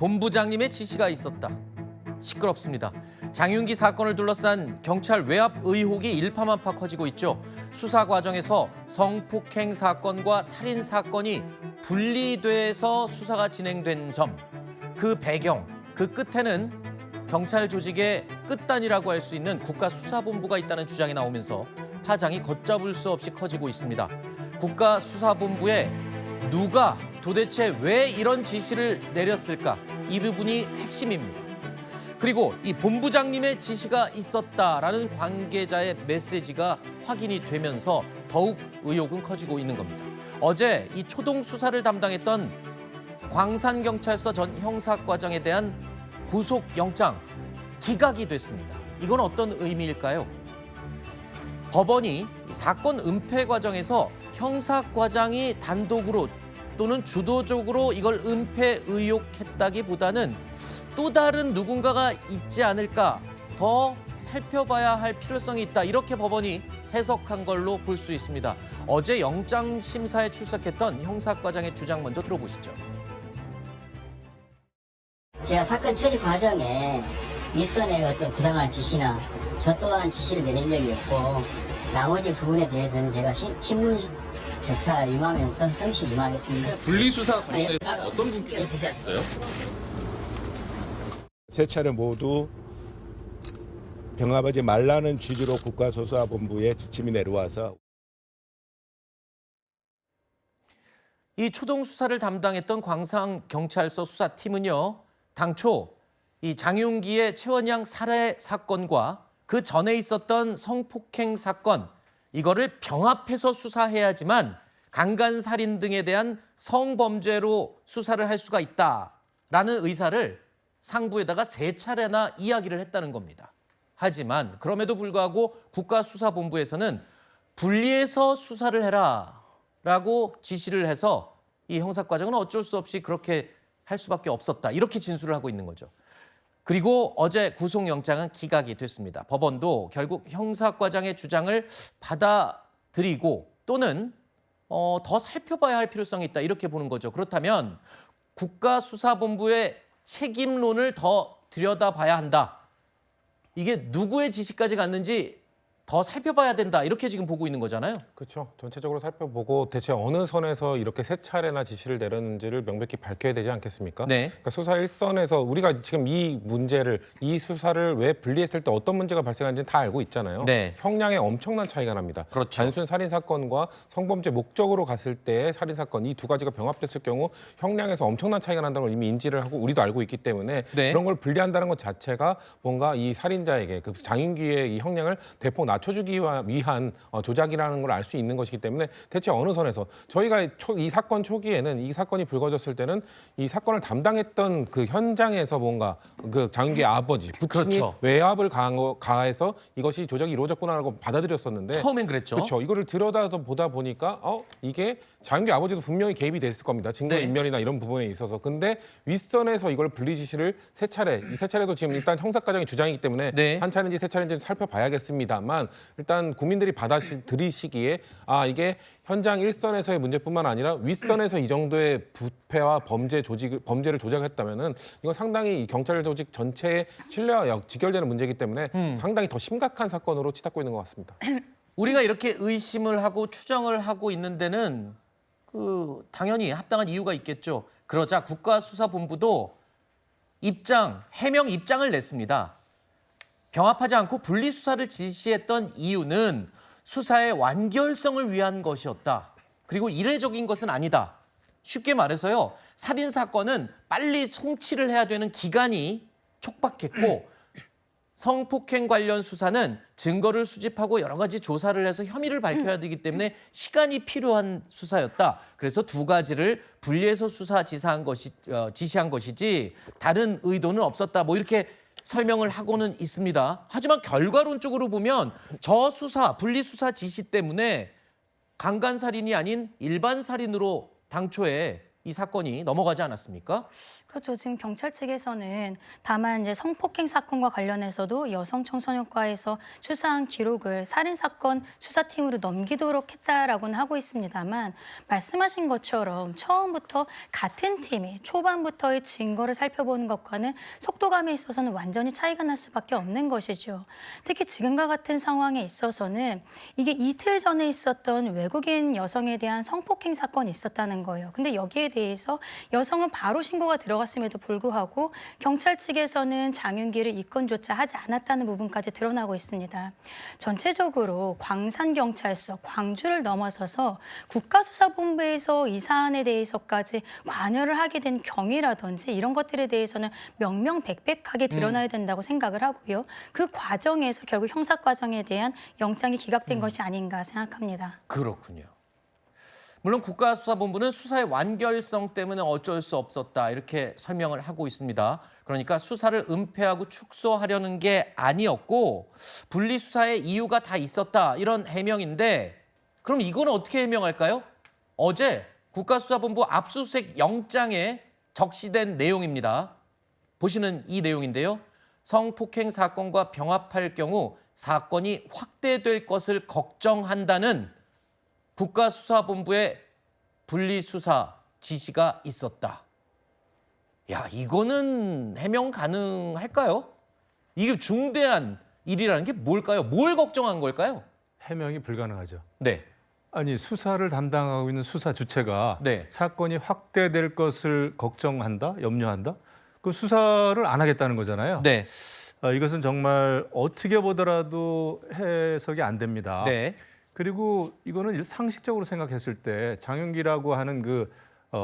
본부장님의 지시가 있었다. 시끄럽습니다. 장윤기 사건을 둘러싼 경찰 외압 의혹이 일파만파 커지고 있죠. 수사 과정에서 성폭행 사건과 살인 사건이 분리돼서 수사가 진행된 점, 그 배경, 그 끝에는 경찰 조직의 끝단이라고 할 수 있는 국가수사본부가 있다는 주장이 나오면서 파장이 걷잡을 수 없이 커지고 있습니다. 국가수사본부에 누가 도대체 왜 이런 지시를 내렸을까? 이 부분이 핵심입니다. 그리고 이 본부장님의 지시가 있었다라는 관계자의 메시지가 확인이 되면서 더욱 의혹은 커지고 있는 겁니다. 어제 이 초동 수사를 담당했던 광산경찰서 전 형사과장에 대한 구속영장 기각이 됐습니다. 이건 어떤 의미일까요? 법원이 사건 은폐 과정에서 형사과장이 단독으로 또는 주도적으로 이걸 은폐 의혹했다기보다는 또 다른 누군가가 있지 않을까, 더 살펴봐야 할 필요성이 있다, 이렇게 법원이 해석한 걸로 볼 수 있습니다. 어제 영장 심사에 출석했던 형사과장의 주장 먼저 들어보시죠. 제가 사건 처리 과정에 윗선의 어떤 부당한 지시나 저 또한 지시를 내린 적이 없고, 나머지 부분에 대해서는 제가 신문 절차 임하면서 성실 임하겠습니다. 분리수사 과정에서 어떤 분께서 지시하셨어요? 세 차례 모두 병합하지 말라는 취지로 국가수사본부에 지침이 내려와서 이 초동 수사를 담당했던 광산경찰서 수사팀은요, 당초 이 장윤기의 최원양 살해 사건과 그 전에 있었던 성폭행 사건, 이거를 병합해서 수사해야지만 강간살인 등에 대한 성범죄로 수사를 할 수가 있다라는 의사를 상부에다가 3차례나 이야기를 했다는 겁니다. 하지만 그럼에도 불구하고 국가수사본부에서는 분리해서 수사를 해라라고 지시를 해서 이 형사과장은 어쩔 수 없이 그렇게 할 수밖에 없었다, 이렇게 진술을 하고 있는 거죠. 그리고 어제 구속영장은 기각이 됐습니다. 법원도 결국 형사과장의 주장을 받아들이고 또는 더 살펴봐야 할 필요성이 있다, 이렇게 보는 거죠. 그렇다면 국가수사본부의 책임론을 더 들여다봐야 한다. 이게 누구의 지시까지 갔는지 더 살펴봐야 된다, 이렇게 지금 보고 있는 거잖아요. 그렇죠. 전체적으로 살펴보고 대체 어느 선에서 이렇게 3차례나 지시를 내렸는지를 명백히 밝혀야 되지 않겠습니까? 네. 그러니까 수사 일선에서 우리가 지금 이 문제를, 이 수사를 왜 분리했을 때 어떤 문제가 발생하는지는 다 알고 있잖아요. 네. 형량에 엄청난 차이가 납니다. 그렇죠. 단순 살인 사건과 성범죄 목적으로 갔을 때의 살인 사건, 이 두 가지가 병합됐을 경우 형량에서 엄청난 차이가 난다는 걸 이미 인지를 하고 우리도 알고 있기 때문에 네. 그런 걸 분리한다는 것 자체가 뭔가 이 살인자에게, 그 장윤기의 이 형량을 대폭 낮춰주기 위한 조작이라는 걸 알 수 있는 것이기 때문에 대체 어느 선에서, 저희가 이 사건 초기에는, 이 사건이 불거졌을 때는 이 사건을 담당했던 그 현장에서 뭔가 그 장윤기의 아버지, 부친이 그렇죠. 외압을 가해서 이것이 조작이 이루어졌구나라고 받아들였었는데, 처음엔 그랬죠. 그렇죠. 이거를 들여다서 보다 보니까 이게 장윤기 아버지도 분명히 개입이 됐을 겁니다. 증거 네. 인멸이나 이런 부분에 있어서. 근데 윗선에서 이걸 분리 지시를 3차례, 이 3차례도 지금 일단 형사과장의 주장이기 때문에 네. 한 차례인지 3차례인지 살펴봐야겠습니다만, 일단 국민들이 받아들이시기에 이게 현장 일선에서의 문제뿐만 아니라 윗선에서 이 정도의 부패와 범죄를 조작했다면은 이건 상당히 이 경찰 조직 전체의 신뢰와 직결되는 문제이기 때문에 상당히 더 심각한 사건으로 치닫고 있는 것 같습니다. 우리가 이렇게 의심을 하고 추정을 하고 있는 데는 당연히 합당한 이유가 있겠죠. 그러자 국가수사본부도 해명 입장을 냈습니다. 병합하지 않고 분리수사를 지시했던 이유는 수사의 완결성을 위한 것이었다. 그리고 이례적인 것은 아니다. 쉽게 말해서요, 살인사건은 빨리 송치를 해야 되는 기간이 촉박했고, 성폭행 관련 수사는 증거를 수집하고 여러 가지 조사를 해서 혐의를 밝혀야 되기 때문에 시간이 필요한 수사였다. 그래서 두 가지를 분리해서 지시한 것이지 다른 의도는 없었다, 뭐 이렇게 설명을 하고는 있습니다. 하지만 결과론적으로 보면 저 분리수사 지시 때문에 강간살인이 아닌 일반 살인으로 당초에 이 사건이 넘어가지 않았습니까? 그렇죠. 지금 경찰 측에서는 다만 이제 성폭행 사건과 관련해서도 여성 청소년과에서 수사한 기록을 살인 사건 수사팀으로 넘기도록 했다라고는 하고 있습니다만 말씀하신 것처럼 처음부터 같은 팀이 초반부터의 증거를 살펴보는 것과는 속도감에 있어서는 완전히 차이가 날 수밖에 없는 것이죠. 특히 지금과 같은 상황에 있어서는 이게 이틀 전에 있었던 외국인 여성에 대한 성폭행 사건이 있었다는 거예요. 근데 여기에 대해서 여성은 바로 신고가 들어갔음에도 불구하고 경찰 측에서는 장윤기를 입건조차 하지 않았다는 부분까지 드러나고 있습니다. 전체적으로 광산경찰서, 광주를 넘어서서 국가수사본부에서 이 사안에 대해서까지 관여를 하게 된 경위라든지 이런 것들에 대해서는 명명백백하게 드러나야 된다고 생각을 하고요. 그 과정에서 결국 형사 과정에 대한 영장이 기각된 것이 아닌가 생각합니다. 그렇군요. 물론 국가수사본부는 수사의 완결성 때문에 어쩔 수 없었다 이렇게 설명을 하고 있습니다. 그러니까 수사를 은폐하고 축소하려는 게 아니었고 분리수사의 이유가 다 있었다 이런 해명인데 그럼 이거는 어떻게 해명할까요? 어제 국가수사본부 압수수색 영장에 적시된 내용입니다. 보시는 이 내용인데요. 성폭행 사건과 병합할 경우 사건이 확대될 것을 걱정한다는 국가수사본부의 분리수사 지시가 있었다. 야, 이거는 해명 가능할까요? 이게 중대한 일이라는 게 뭘까요? 뭘 걱정한 걸까요? 해명이 불가능하죠. 네. 아니 수사를 담당하고 있는 수사 주체가 네. 사건이 확대될 것을 걱정한다, 염려한다. 그 수사를 안 하겠다는 거잖아요. 네. 이것은 정말 어떻게 보더라도 해석이 안 됩니다. 네. 그리고 이거는 상식적으로 생각했을 때 장윤기라고 하는 그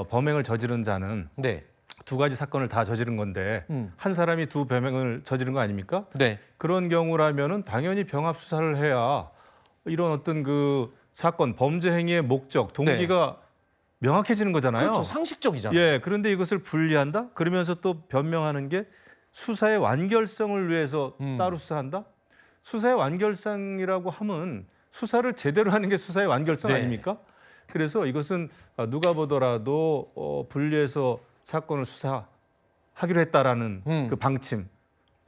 범행을 저지른 자는 네. 두 가지 사건을 다 저지른 건데 한 사람이 두 범행을 저지른 거 아닙니까? 네. 그런 경우라면은 당연히 병합 수사를 해야 이런 어떤 그 사건 범죄 행위의 목적 동기가 명확해지는 거잖아요. 그렇죠. 상식적이잖아요. 예, 그런데 이것을 분리한다? 그러면서 또 변명하는 게 수사의 완결성을 위해서 따로 수사한다? 수사의 완결성이라고 하면 수사를 제대로 하는 게 수사의 완결성 네. 아닙니까? 그래서 이것은 누가 보더라도 분리해서 사건을 수사하기로 했다라는 그 방침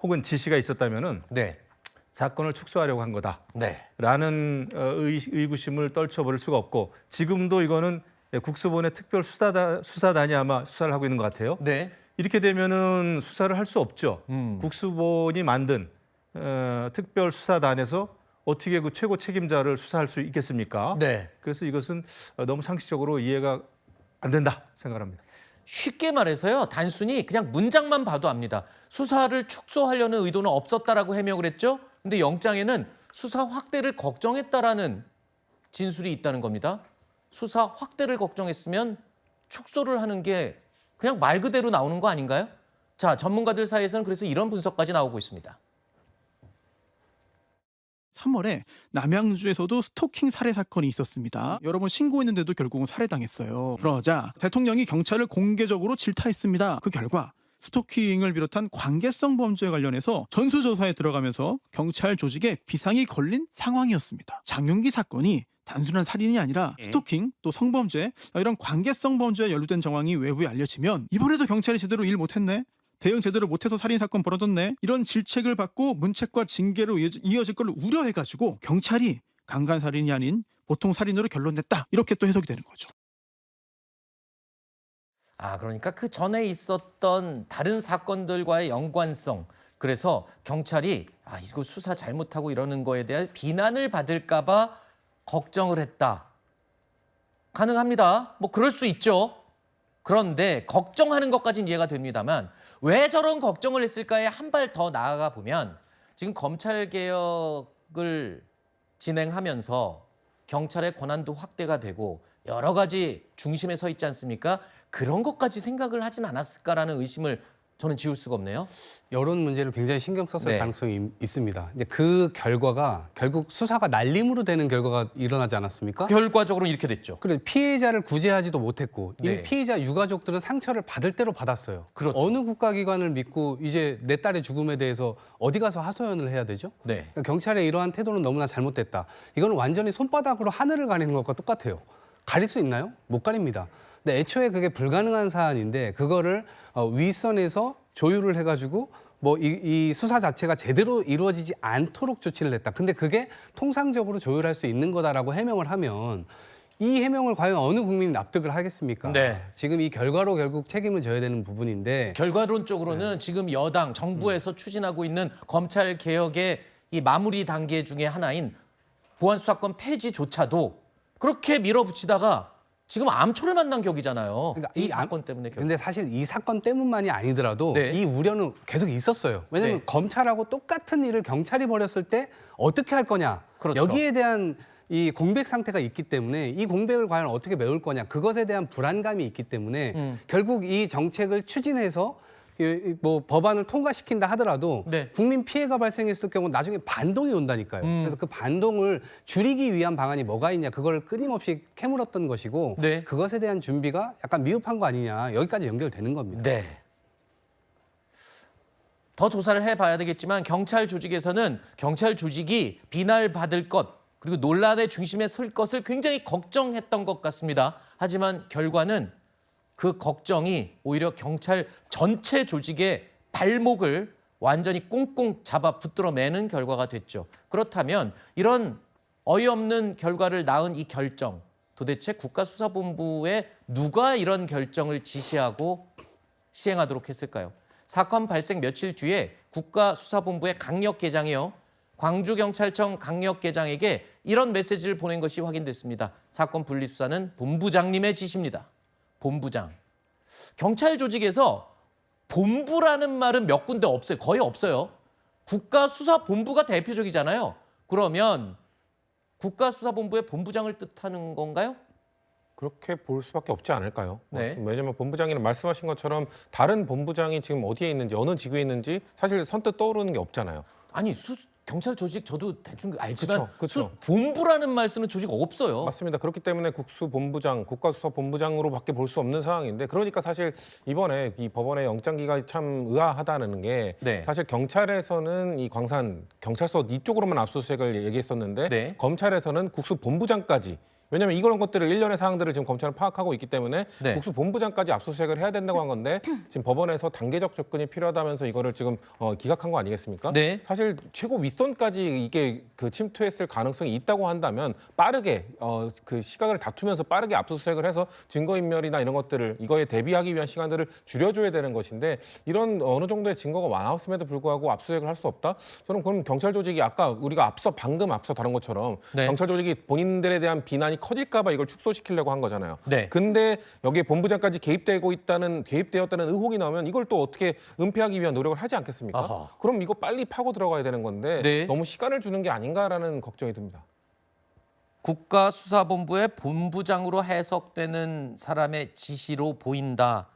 혹은 지시가 있었다면은 네. 사건을 축소하려고 한 네. 거다라는 의구심을 떨쳐버릴 수가 없고 지금도 이거는 국수본의 특별 수사단이 아마 수사를 하고 있는 것 같아요. 네. 이렇게 되면은 수사를 할 수 없죠. 국수본이 만든 특별 수사단에서 어떻게 그 최고 책임자를 수사할 수 있겠습니까? 네. 그래서 이것은 너무 상식적으로 이해가 안 된다 생각합니다. 쉽게 말해서요. 단순히 그냥 문장만 봐도 압니다. 수사를 축소하려는 의도는 없었다라고 해명을 했죠. 근데 영장에는 수사 확대를 걱정했다라는 진술이 있다는 겁니다. 수사 확대를 걱정했으면 축소를 하는 게 그냥 말 그대로 나오는 거 아닌가요? 자, 전문가들 사이에서는 그래서 이런 분석까지 나오고 있습니다. 3월에 남양주에서도 스토킹 살해 사건이 있었습니다. 여러 번 신고했는데도 결국은 살해당했어요. 그러자 대통령이 경찰을 공개적으로 질타했습니다. 그 결과 스토킹을 비롯한 관계성 범죄에 관련해서 전수조사에 들어가면서 경찰 조직에 비상이 걸린 상황이었습니다. 장윤기 사건이 단순한 살인이 아니라 스토킹 또 성범죄 이런 관계성 범죄에 연루된 정황이 외부에 알려지면 이번에도 경찰이 제대로 일 못했네. 대응 제대로 못해서 살인사건 벌어졌네. 이런 질책을 받고 문책과 징계로 이어질 걸 우려해가지고 경찰이 강간살인이 아닌 보통 살인으로 결론냈다. 이렇게 또 해석이 되는 거죠. 아, 그러니까 그 전에 있었던 다른 사건들과의 연관성. 그래서 경찰이 이거 수사 잘못하고 이러는 거에 대한 비난을 받을까 봐 걱정을 했다. 가능합니다. 뭐 그럴 수 있죠. 그런데 걱정하는 것까지는 이해가 됩니다만 왜 저런 걱정을 했을까에 한 발 더 나아가 보면 지금 검찰개혁을 진행하면서 경찰의 권한도 확대가 되고 여러 가지 중심에 서 있지 않습니까? 그런 것까지 생각을 하진 않았을까라는 의심을 저는 지울 수가 없네요. 여론 문제를 굉장히 신경 썼을 네. 가능성이 있습니다. 이제 그 결과가 결국 수사가 날림으로 되는 결과가 일어나지 않았습니까? 결과적으로는 이렇게 됐죠. 그래 피해자를 구제하지도 못했고 네. 이 피해자 유가족들은 상처를 받을 대로 받았어요. 그렇죠. 어느 국가기관을 믿고 이제 내 딸의 죽음에 대해서 어디 가서 하소연을 해야 되죠? 네. 그러니까 경찰의 이러한 태도는 너무나 잘못됐다. 이거는 완전히 손바닥으로 하늘을 가리는 것과 똑같아요. 가릴 수 있나요? 못 가립니다. 근데 애초에 그게 불가능한 사안인데 그거를 윗선에서 조율을 해가지고 뭐 이 수사 자체가 제대로 이루어지지 않도록 조치를 했다. 근데 그게 통상적으로 조율할 수 있는 거다라고 해명을 하면 이 해명을 과연 어느 국민이 납득을 하겠습니까? 네. 지금 이 결과로 결국 책임을 져야 되는 부분인데 결과론적으로는 지금 여당 정부에서 추진하고 있는 검찰 개혁의 이 마무리 단계 중에 하나인 보안수사권 폐지조차도 그렇게 밀어붙이다가 지금 암초를 만난 격이잖아요. 그러니까 이 사건 때문에. 근데 사실 이 사건 때문만이 아니더라도 네. 이 우려는 계속 있었어요. 왜냐하면 네. 검찰하고 똑같은 일을 경찰이 벌였을 때 어떻게 할 거냐. 그렇죠. 여기에 대한 이 공백 상태가 있기 때문에 이 공백을 과연 어떻게 메울 거냐. 그것에 대한 불안감이 있기 때문에 결국 이 정책을 추진해서 뭐 법안을 통과시킨다 하더라도 네. 국민 피해가 발생했을 경우 나중에 반동이 온다니까요. 그래서 그 반동을 줄이기 위한 방안이 뭐가 있냐. 그걸 끊임없이 캐물었던 것이고 네. 그것에 대한 준비가 약간 미흡한 거 아니냐. 여기까지 연결되는 겁니다. 네. 더 조사를 해봐야 되겠지만 경찰 조직에서는 경찰 조직이 비난받을 것 그리고 논란의 중심에 설 것을 굉장히 걱정했던 것 같습니다. 하지만 결과는 그 걱정이 오히려 경찰 전체 조직의 발목을 완전히 꽁꽁 잡아 붙들어 매는 결과가 됐죠. 그렇다면 이런 어이없는 결과를 낳은 이 결정, 도대체 국가수사본부에 누가 이런 결정을 지시하고 시행하도록 했을까요? 사건 발생 며칠 뒤에 국가수사본부의 강력계장이요. 광주경찰청 강력계장에게 이런 메시지를 보낸 것이 확인됐습니다. 사건 분리수사는 본부장님의 지시입니다. 본부장. 경찰 조직에서 본부라는 말은 몇 군데 없어요. 거의 없어요. 국가수사본부가 대표적이잖아요. 그러면 국가수사본부의 본부장을 뜻하는 건가요? 그렇게 볼 수밖에 없지 않을까요? 네. 왜냐하면 본부장이는 말씀하신 것처럼 다른 본부장이 지금 어디에 있는지 어느 지구에 있는지 사실 선뜻 떠오르는 게 없잖아요. 아니 경찰 조직 저도 대충 알지만 그쵸. 본부라는 말 쓰는 조직 없어요. 맞습니다. 그렇기 때문에 국수본부장, 국가수사본부장으로밖에 볼 수 없는 상황인데 그러니까 사실 이번에 이 법원의 영장 기각이 참 의아하다는 게 네. 사실 경찰에서는 이 광산 경찰서 이쪽으로만 압수수색을 얘기했었는데 네. 검찰에서는 국수본부장까지 왜냐하면 이런 것들을 일련의 사항들을 지금 검찰은 파악하고 있기 때문에 네. 국수본부장까지 압수수색을 해야 된다고 한 건데 지금 법원에서 단계적 접근이 필요하다면서 이거를 지금 기각한 거 아니겠습니까? 네. 사실 최고 윗선까지 이게 그 침투했을 가능성이 있다고 한다면 빠르게 그 시각을 다투면서 빠르게 압수수색을 해서 증거인멸이나 이런 것들을 이거에 대비하기 위한 시간들을 줄여줘야 되는 것인데 이런 어느 정도의 증거가 많았음에도 불구하고 압수수색을 할 수 없다? 저는 그럼 경찰 조직이 아까 우리가 방금 앞서 다룬 것처럼 네. 경찰 조직이 본인들에 대한 비난이 커질까 봐 이걸 축소시키려고 한 거잖아요. 네. 근데 여기에 본부장까지 개입되었다는 의혹이 나오면 이걸 또 어떻게 은폐하기 위한 노력을 하지 않겠습니까? 아하. 그럼 이거 빨리 파고 들어가야 되는 건데 네. 너무 시간을 주는 게 아닌가라는 걱정이 듭니다. 국가수사본부의 본부장으로 해석되는 사람의 지시로 보인다.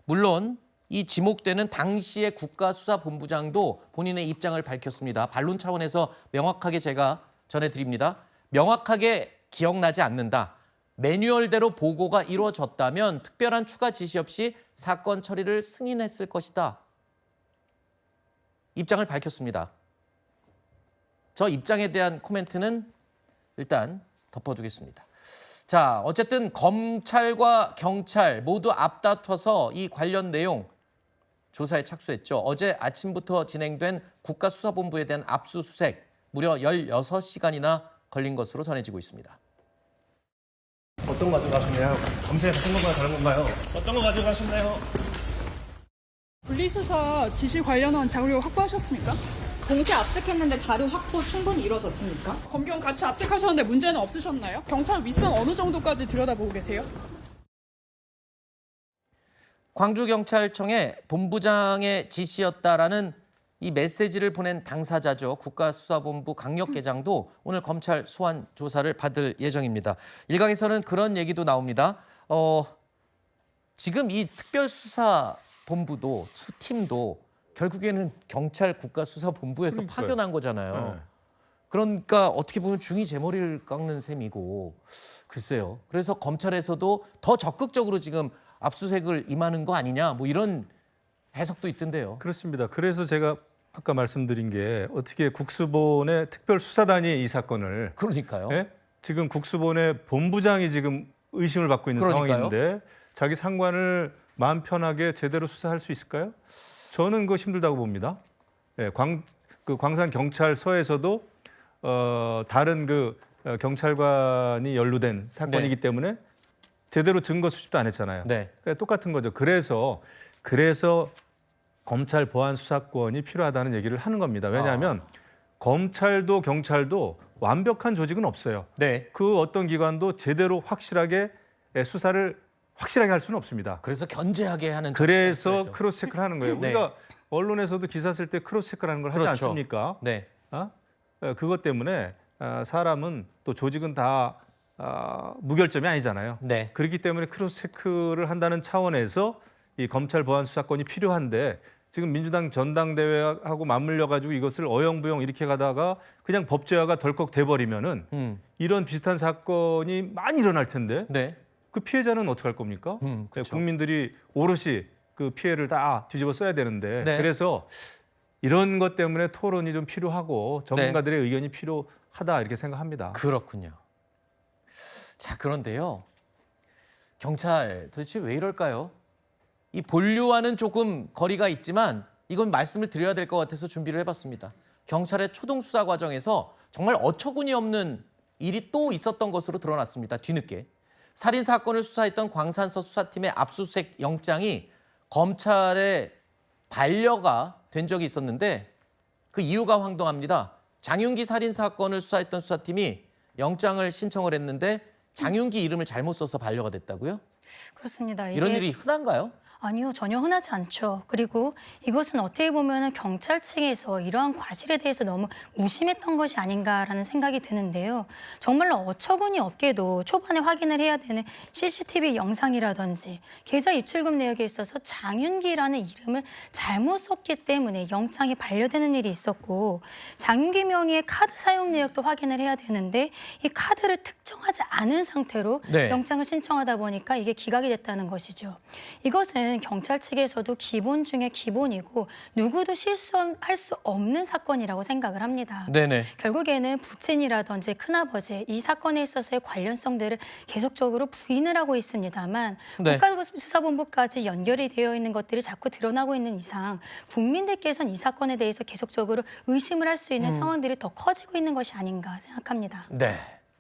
물론 이 지목되는 당시의 국가수사본부장도 본인의 입장을 밝혔습니다. 반론 차원에서 명확하게 제가 전해드립니다. 명확하게 기억나지 않는다. 매뉴얼대로 보고가 이루어졌다면 특별한 추가 지시 없이 사건 처리를 승인했을 것이다. 입장을 밝혔습니다. 저 입장에 대한 코멘트는 일단 덮어두겠습니다. 자, 어쨌든 검찰과 경찰 모두 앞다퉈서 이 관련 내용 조사에 착수했죠. 어제 아침부터 진행된 국가수사본부에 대한 압수수색 무려 16시간이나 걸린 것으로 전해지고 있습니다. 어떤 거 가져가셨나요? 검사에 같은 건가요? 다른 건가요? 어떤 거 가져가셨나요? 분리수사 지시 관련한 자료 확보하셨습니까? 동시에 압색했는데 자료 확보 충분히 이루어졌습니까? 검경 같이 압색하셨는데 문제는 없으셨나요? 경찰 윗선 어느 정도까지 들여다보고 계세요? 광주경찰청의 본부장의 지시였다라는 이 메시지를 보낸 당사자죠. 국가수사본부 강력계장도 오늘 검찰 소환 조사를 받을 예정입니다. 일각에서는 그런 얘기도 나옵니다. 지금 이 특별수사본부도 팀도 결국에는 경찰 국가수사본부에서 그러니까요. 파견한 거잖아요. 네. 그러니까 어떻게 보면 중이 제 머리를 깎는 셈이고 글쎄요. 그래서 검찰에서도 더 적극적으로 지금 압수수색을 임하는 거 아니냐 뭐 이런 해석도 있던데요. 그렇습니다. 그래서 제가 아까 말씀드린 게 어떻게 국수본의 특별수사단이 이 사건을 그러니까요. 지금 국수본의 본부장이 지금 의심을 받고 있는 그러니까요. 상황인데 자기 상관을 마음 편하게 제대로 수사할 수 있을까요? 저는 그거 힘들다고 봅니다. 예, 광산 경찰서에서도 다른 경찰관이 연루된 사건이기 네. 때문에 제대로 증거 수집도 안 했잖아요. 네. 그러니까 똑같은 거죠. 그래서 검찰 보안 수사권이 필요하다는 얘기를 하는 겁니다. 왜냐하면 검찰도 경찰도 완벽한 조직은 없어요. 네. 그 어떤 기관도 제대로 확실하게 수사를 확실하게 할 수는 없습니다. 그래서 견제하게 하는 그래서 장치가 크로스 체크를 하는 거예요. 네. 우리가 언론에서도 기사 쓸 때 크로스 체크라는 걸 하지 그렇죠. 않습니까? 네. 그것 때문에 사람은 또 조직은 다 무결점이 아니잖아요. 네. 그렇기 때문에 크로스 체크를 한다는 차원에서 이 검찰 보안 수사권이 필요한데 지금 민주당 전당대회하고 맞물려 가지고 이것을 어영부영 이렇게 가다가 그냥 법제화가 덜컥 돼버리면은 이런 비슷한 사건이 많이 일어날 텐데 네. 그 피해자는 어떻게 할 겁니까? 그렇죠. 국민들이 오롯이 그 피해를 다 뒤집어 써야 되는데 네. 그래서 이런 것 때문에 토론이 좀 필요하고 전문가들의 의견이 필요하다 이렇게 생각합니다. 그렇군요. 자, 그런데요. 경찰 도대체 왜 이럴까요? 이 본류와는 조금 거리가 있지만 이건 말씀을 드려야 될 것 같아서 준비를 해봤습니다. 경찰의 초동 수사 과정에서 정말 어처구니 없는 일이 또 있었던 것으로 드러났습니다. 뒤늦게. 살인 사건을 수사했던 광산서 수사팀의 압수수색 영장이 검찰에 반려가 된 적이 있었는데 그 이유가 황당합니다. 장윤기 살인 사건을 수사했던 수사팀이 영장을 신청을 했는데 장윤기 이름을 잘못 써서 반려가 됐다고요? 그렇습니다. 이런 일이 흔한가요? 아니요, 전혀 흔하지 않죠. 그리고 이것은 어떻게 보면 경찰 측에서 이러한 과실에 대해서 너무 무심했던 것이 아닌가라는 생각이 드는데요. 정말로 어처구니 없게도 초반에 확인을 해야 되는 CCTV 영상이라든지 계좌 입출금 내역에 있어서 장윤기라는 이름을 잘못 썼기 때문에 영장이 반려되는 일이 있었고 장윤기 명의의 카드 사용 내역도 확인을 해야 되는데 이 카드를 특정하지 않은 상태로 네. 영장을 신청하다 보니까 이게 기각이 됐다는 것이죠. 이것은 경찰 측에서도 기본 중에 기본이고 누구도 실수할 수 없는 사건이라고 생각을 합니다. 네네. 결국에는 부친이라든지 큰아버지 이 사건에 있어서의 관련성들을 계속적으로 부인을 하고 있습니다만 네. 국가수사본부까지 연결이 되어 있는 것들이 자꾸 드러나고 있는 이상 국민들께서는 이 사건에 대해서 계속적으로 의심을 할 수 있는 상황들이 더 커지고 있는 것이 아닌가 생각합니다. 네.